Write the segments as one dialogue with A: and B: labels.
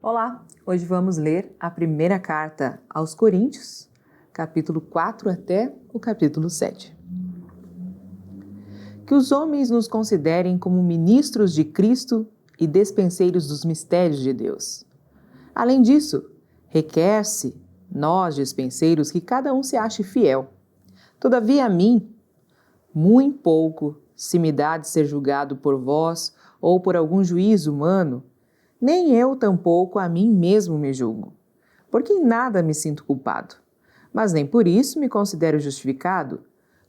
A: Olá, hoje vamos ler a primeira carta aos Coríntios, capítulo 4 até o capítulo 7. Que os homens nos considerem como ministros de Cristo e despenseiros dos mistérios de Deus. Além disso, requer-se, nós, despenseiros, que cada um se ache fiel. Todavia a mim, muito pouco se me dá de ser julgado por vós ou por algum juízo humano, nem eu tampouco a mim mesmo me julgo, porque em nada me sinto culpado, mas nem por isso me considero justificado,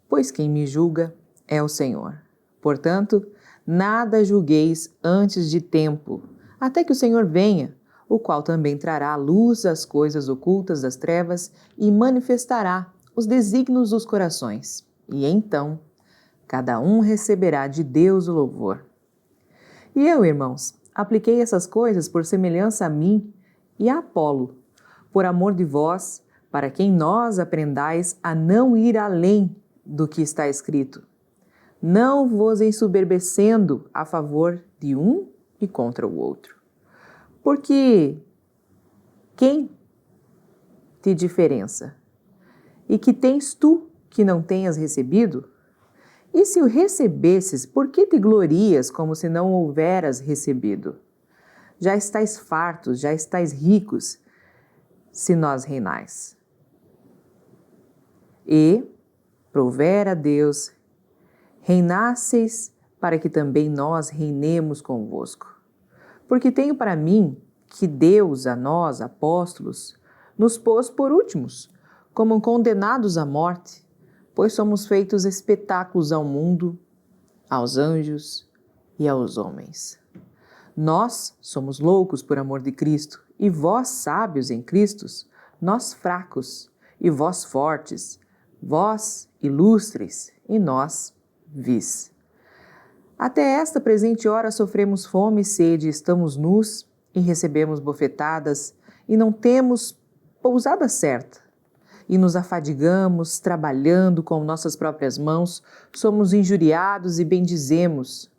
A: pois quem me julga é o Senhor. Portanto, nada julgueis antes de tempo, até que o Senhor venha, o qual também trará à luz as coisas ocultas das trevas e manifestará os desígnios dos corações. E então, cada um receberá de Deus o louvor. E eu, irmãos, apliquei essas coisas por semelhança a mim e a Apolo, por amor de vós, para que em nós aprendais a não ir além do que está escrito, não vos ensoberbecendo a favor de um e contra o outro. Porque quem te diferença? E que tens tu que não tenhas recebido? E se o recebesses, por que te glorias como se não houveras recebido? Já estais fartos, já estais ricos, se nós reinais. E, prover a Deus, reinasseis para que também nós reinemos convosco. Porque tenho para mim que Deus, a nós, apóstolos, nos pôs por últimos, como condenados à morte, pois somos feitos espetáculos ao mundo, aos anjos e aos homens. Nós somos loucos por amor de Cristo, e vós sábios em Cristo, nós fracos, e vós fortes, vós ilustres, e nós vis. Até esta presente hora sofremos fome e sede, estamos nus e recebemos bofetadas, e não temos pousada certa. E nos afadigamos, trabalhando com nossas próprias mãos, somos injuriados e bendizemos.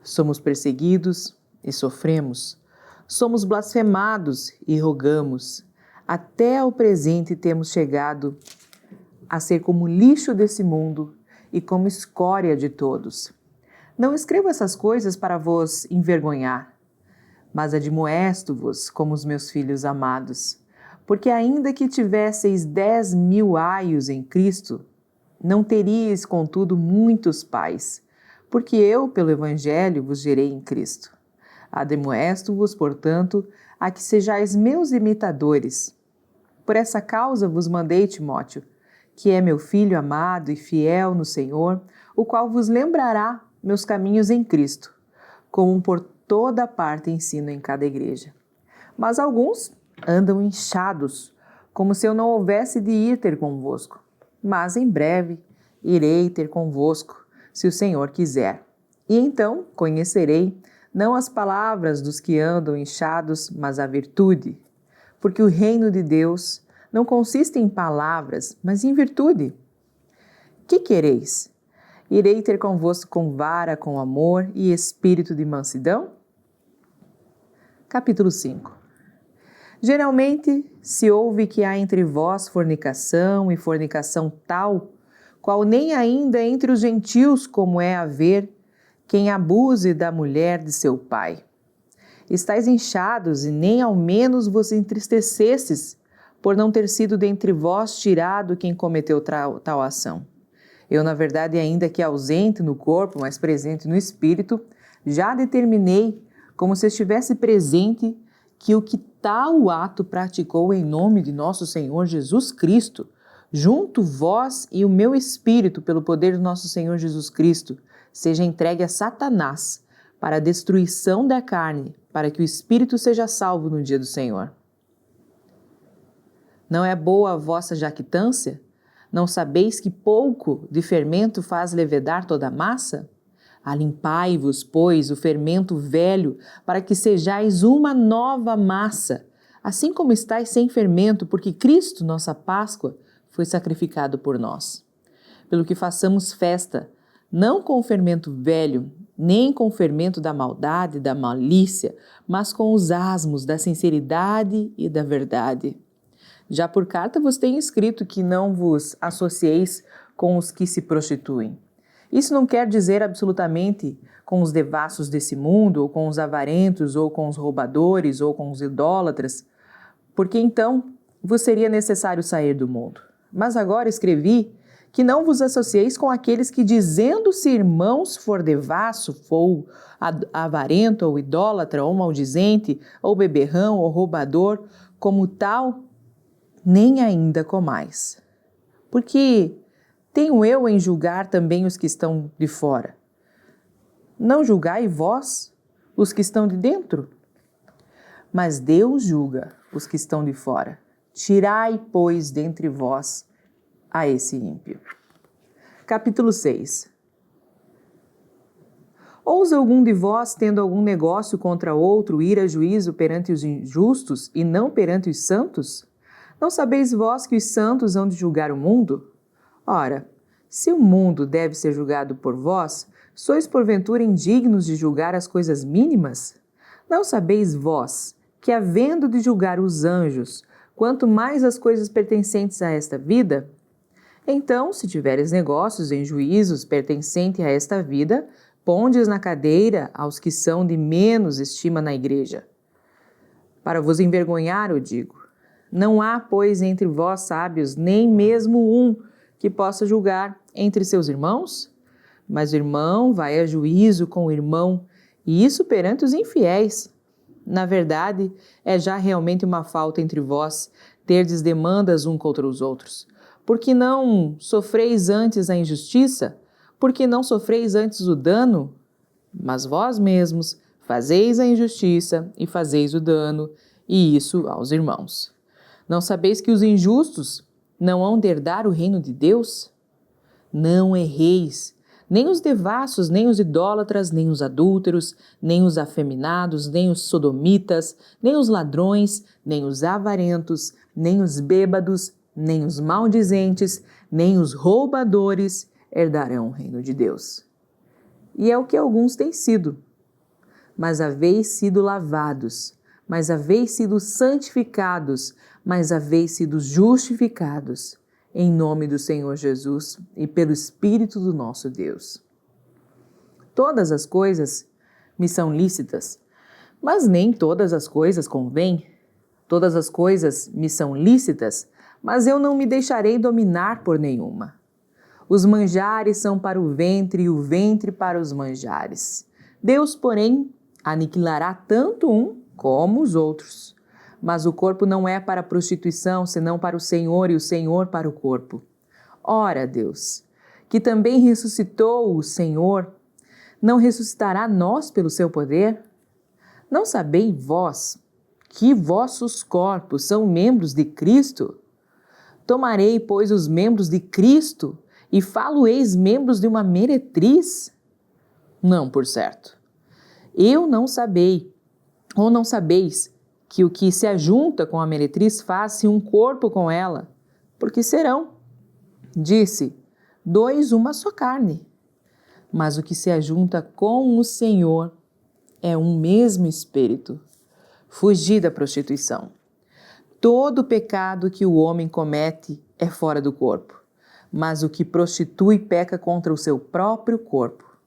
A: Somos perseguidos e sofremos. Somos blasfemados e rogamos. Até ao presente temos chegado a ser como lixo desse mundo e como escória de todos. Não escrevo essas coisas para vos envergonhar, mas admoesto-vos como os meus filhos amados. Porque ainda que tivesseis 10.000 aios em Cristo, não teríeis, contudo, muitos pais, porque eu, pelo Evangelho, vos gerei em Cristo. Admoesto-vos, portanto, a que sejais meus imitadores. Por essa causa vos mandei Timóteo, que é meu filho amado e fiel no Senhor, o qual vos lembrará meus caminhos em Cristo, como por toda parte ensino em cada igreja. Mas alguns andam inchados, como se eu não houvesse de ir ter convosco. Mas em breve irei ter convosco, se o Senhor quiser. E então conhecerei não as palavras dos que andam inchados, mas a virtude. Porque o reino de Deus não consiste em palavras, mas em virtude. Que quereis? Irei ter convosco com vara, com amor e espírito de mansidão? Capítulo 5. Geralmente se ouve que há entre vós fornicação e fornicação tal, qual nem ainda entre os gentios como é haver quem abuse da mulher de seu pai. Estais inchados e nem ao menos vos entristecestes por não ter sido dentre vós tirado quem cometeu tal ação. Eu, na verdade, ainda que ausente no corpo, mas presente no espírito, já determinei, como se estivesse presente, que o que tal ato praticou em nome de nosso Senhor Jesus Cristo, junto vós e o meu espírito, pelo poder do nosso Senhor Jesus Cristo, seja entregue a Satanás para a destruição da carne, para que o espírito seja salvo no dia do Senhor. Não é boa a vossa jactância? Não sabeis que pouco de fermento faz levedar toda a massa? Alimpai-vos, pois, o fermento velho, para que sejais uma nova massa, assim como estáis sem fermento, porque Cristo, nossa Páscoa, foi sacrificado por nós. Pelo que façamos festa, não com o fermento velho, nem com o fermento da maldade e da malícia, mas com os asmos da sinceridade e da verdade. Já por carta vos tenho escrito que não vos associeis com os que se prostituem. Isso não quer dizer absolutamente com os devassos desse mundo, ou com os avarentos, ou com os roubadores, ou com os idólatras, porque então vos seria necessário sair do mundo. Mas agora escrevi que não vos associeis com aqueles que, dizendo-se irmãos, for devasso, for avarento, ou idólatra, ou maldizente, ou beberrão, ou roubador, como tal, nem ainda comais. Porque tenho eu em julgar também os que estão de fora. Não julgai vós os que estão de dentro? Mas Deus julga os que estão de fora. Tirai, pois, dentre vós a esse ímpio. Capítulo 6. Ousa algum de vós, tendo algum negócio contra outro, ir a juízo perante os injustos e não perante os santos? Não sabeis vós que os santos hão de julgar o mundo? Ora, se o mundo deve ser julgado por vós, sois porventura indignos de julgar as coisas mínimas? Não sabeis vós que, havendo de julgar os anjos, quanto mais as coisas pertencentes a esta vida? Então, se tiveres negócios em juízos pertencentes a esta vida, pondes na cadeira aos que são de menos estima na igreja. Para vos envergonhar, eu digo, não há, pois, entre vós sábios, nem mesmo um que possa julgar entre seus irmãos? Mas o irmão vai a juízo com o irmão, e isso perante os infiéis. Na verdade, é já realmente uma falta entre vós terdes demandas um contra os outros. Porque não sofreis antes a injustiça? Porque não sofreis antes o dano? Mas vós mesmos fazeis a injustiça e fazeis o dano, e isso aos irmãos. Não sabeis que os injustos não hão de herdar o reino de Deus? Não erreis, nem os devassos, nem os idólatras, nem os adúlteros, nem os afeminados, nem os sodomitas, nem os ladrões, nem os avarentos, nem os bêbados, nem os maldizentes, nem os roubadores herdarão o reino de Deus. E é o que alguns têm sido. Mas haveis sido lavados, mas haveis sido santificados, mas haveis sido justificados, em nome do Senhor Jesus e pelo Espírito do nosso Deus. Todas as coisas me são lícitas, mas nem todas as coisas convêm. Todas as coisas me são lícitas, mas eu não me deixarei dominar por nenhuma. Os manjares são para o ventre e o ventre para os manjares. Deus, porém, aniquilará tanto um como os outros. Mas o corpo não é para a prostituição, senão para o Senhor, e o Senhor para o corpo. Ora, Deus, que também ressuscitou o Senhor, não ressuscitará nós pelo seu poder? Não sabeis vós que vossos corpos são membros de Cristo? Tomarei, pois, os membros de Cristo e falo-eis membros de uma meretriz? Não, por certo. Eu não sabei, ou não sabeis, que o que se ajunta com a meretriz faz-se um corpo com ela, porque serão, disse, dois uma só carne. Mas o que se ajunta com o Senhor é um mesmo espírito. Fugi da prostituição. Todo pecado que o homem comete é fora do corpo, mas o que prostitui peca contra o seu próprio corpo.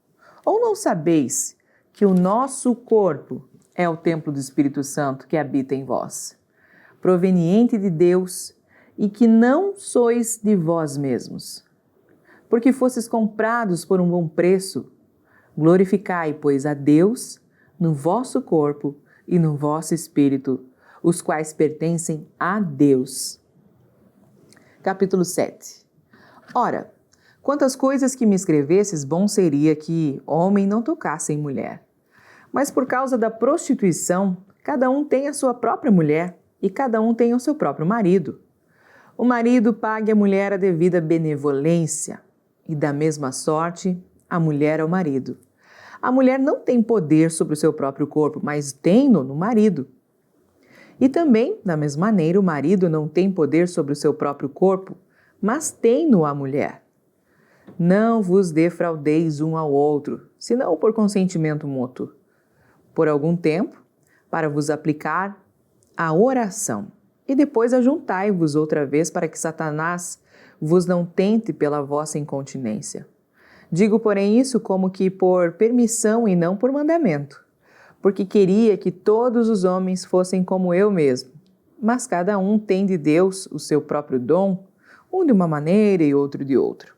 A: Ou não sabeis que o nosso corpo é o templo do Espírito Santo que habita em vós, proveniente de Deus, e que não sois de vós mesmos, porque fostes comprados por um bom preço. Glorificai, pois, a Deus no vosso corpo e no vosso espírito, os quais pertencem a Deus. Capítulo 7. Ora, quantas coisas que me escrevesses, bom seria que homem não tocasse em mulher. Mas por causa da prostituição, cada um tem a sua própria mulher e cada um tem o seu próprio marido. O marido pague à mulher a devida benevolência e, da mesma sorte, a mulher ao marido. A mulher não tem poder sobre o seu próprio corpo, mas tem-no no marido. E também, da mesma maneira, o marido não tem poder sobre o seu próprio corpo, mas tem-no a mulher. Não vos defraudeis um ao outro, senão por consentimento mútuo, por algum tempo, para vos aplicar a oração. E depois ajuntai-vos outra vez para que Satanás vos não tente pela vossa incontinência. Digo, porém, isso como que por permissão e não por mandamento, porque queria que todos os homens fossem como eu mesmo. Mas cada um tem de Deus o seu próprio dom, um de uma maneira e outro de outra.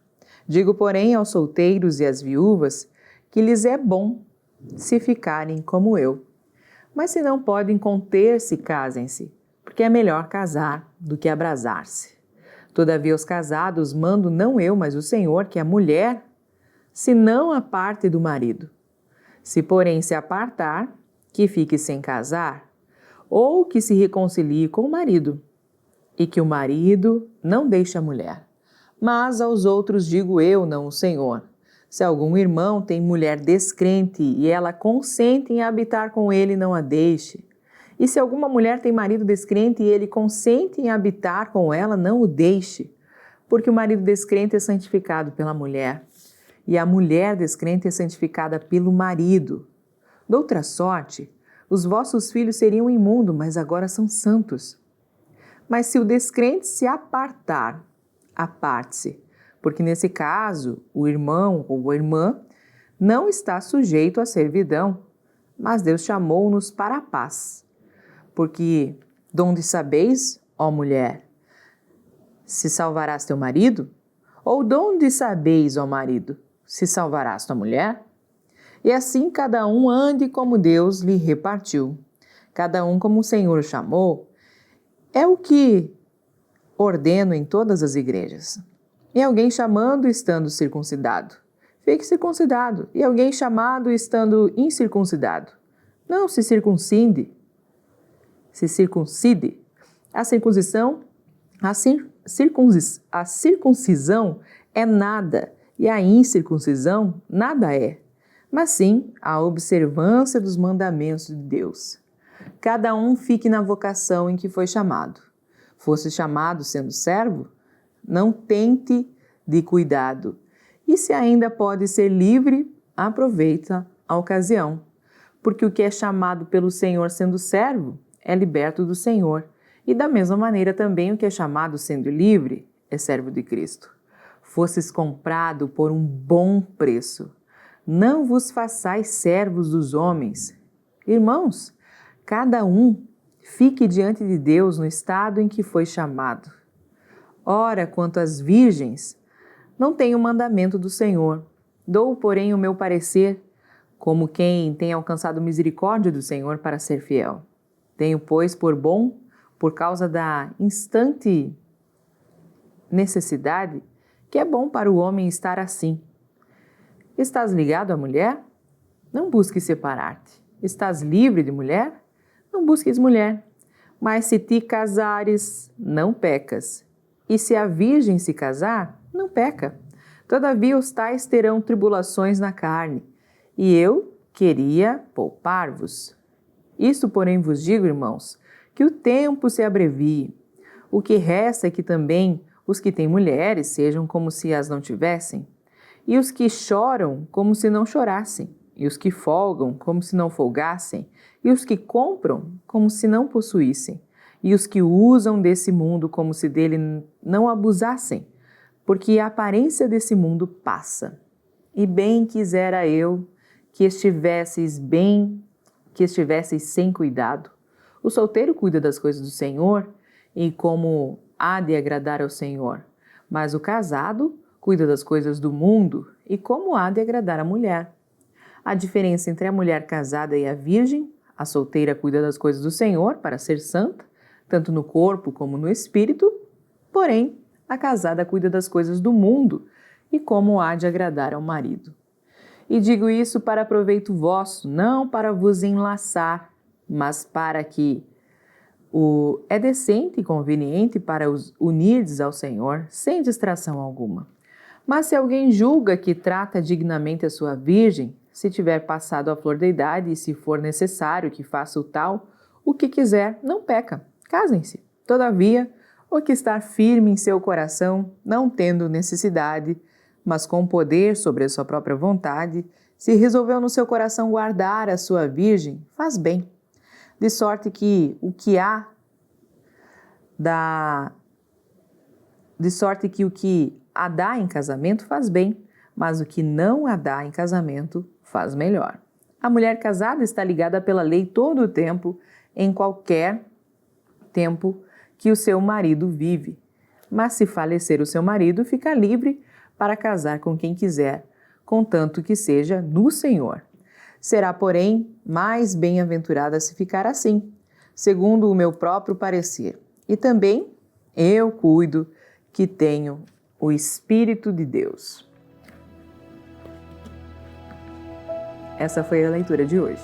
A: Digo, porém, aos solteiros e às viúvas que lhes é bom se ficarem como eu. Mas se não podem conter-se, casem-se, porque é melhor casar do que abrasar-se. Todavia, os casados mando não eu, mas o Senhor, que a mulher se não aparte do marido. Se, porém, se apartar, que fique sem casar, ou que se reconcilie com o marido, e que o marido não deixe a mulher. Mas aos outros digo eu, não o Senhor. Se algum irmão tem mulher descrente e ela consente em habitar com ele, não a deixe. E se alguma mulher tem marido descrente e ele consente em habitar com ela, não o deixe. Porque o marido descrente é santificado pela mulher, e a mulher descrente é santificada pelo marido. Doutra sorte, os vossos filhos seriam imundos, mas agora são santos. Mas se o descrente se apartar, aparte-se, porque nesse caso o irmão ou a irmã não está sujeito à servidão, mas Deus chamou-nos para a paz. Porque donde sabeis, ó mulher, se salvarás teu marido? Ou donde sabeis, ó marido, se salvarás tua mulher? E assim cada um ande como Deus lhe repartiu, cada um como o Senhor chamou. É o que ordeno em todas as igrejas. E alguém chamando estando circuncidado, fique circuncidado. E alguém chamado estando incircuncidado, não se circuncide. Se circuncide. A circuncisão é nada, e a incircuncisão nada é, mas sim a observância dos mandamentos de Deus. Cada um fique na vocação em que foi chamado. Fosse chamado sendo servo, não tente de cuidado. E se ainda pode ser livre, aproveita a ocasião. Porque o que é chamado pelo Senhor sendo servo, é liberto do Senhor. E da mesma maneira também o que é chamado sendo livre, é servo de Cristo. Fosses comprado por um bom preço. Não vos façais servos dos homens. Irmãos, cada um fique diante de Deus no estado em que foi chamado. Ora, quanto às virgens, não tenho mandamento do Senhor. Dou, porém, o meu parecer, como quem tem alcançado misericórdia do Senhor para ser fiel. Tenho, pois, por bom, por causa da instante necessidade, que é bom para o homem estar assim. Estás ligado à mulher? Não busques separar-te. Estás livre de mulher? Não busques mulher. Mas se te casares, não pecas. E se a virgem se casar, não peca. Todavia os tais terão tribulações na carne. E eu queria poupar-vos. Isto, porém, vos digo, irmãos, que o tempo se abrevie. O que resta é que também os que têm mulheres sejam como se as não tivessem, e os que choram como se não chorassem, e os que folgam como se não folgassem, e os que compram como se não possuíssem, e os que usam desse mundo como se dele não abusassem, porque a aparência desse mundo passa. E bem quisera eu que estivesseis sem cuidado. O solteiro cuida das coisas do Senhor e como há de agradar ao Senhor, mas o casado cuida das coisas do mundo e como há de agradar a mulher. A diferença entre a mulher casada e a virgem: a solteira cuida das coisas do Senhor para ser santa, tanto no corpo como no espírito, porém a casada cuida das coisas do mundo e como há de agradar ao marido. E digo isso para proveito vosso, não para vos enlaçar, mas para que é decente e conveniente para os unirdes ao Senhor, sem distração alguma. Mas se alguém julga que trata dignamente a sua virgem, se tiver passado a flor da idade e se for necessário que faça o tal, o que quiser, não peca. Casem-se. Todavia, o que está firme em seu coração, não tendo necessidade, mas com poder sobre a sua própria vontade, se resolveu no seu coração guardar a sua virgem, faz bem, de sorte que o que a dá em casamento faz bem, mas o que não a dá em casamento faz melhor. A mulher casada está ligada pela lei todo o tempo, em qualquer tempo que o seu marido vive. Mas se falecer o seu marido, fica livre para casar com quem quiser, contanto que seja no Senhor. Será, porém, mais bem-aventurada se ficar assim, segundo o meu próprio parecer. E também eu cuido que tenho o Espírito de Deus. Essa foi a leitura de hoje.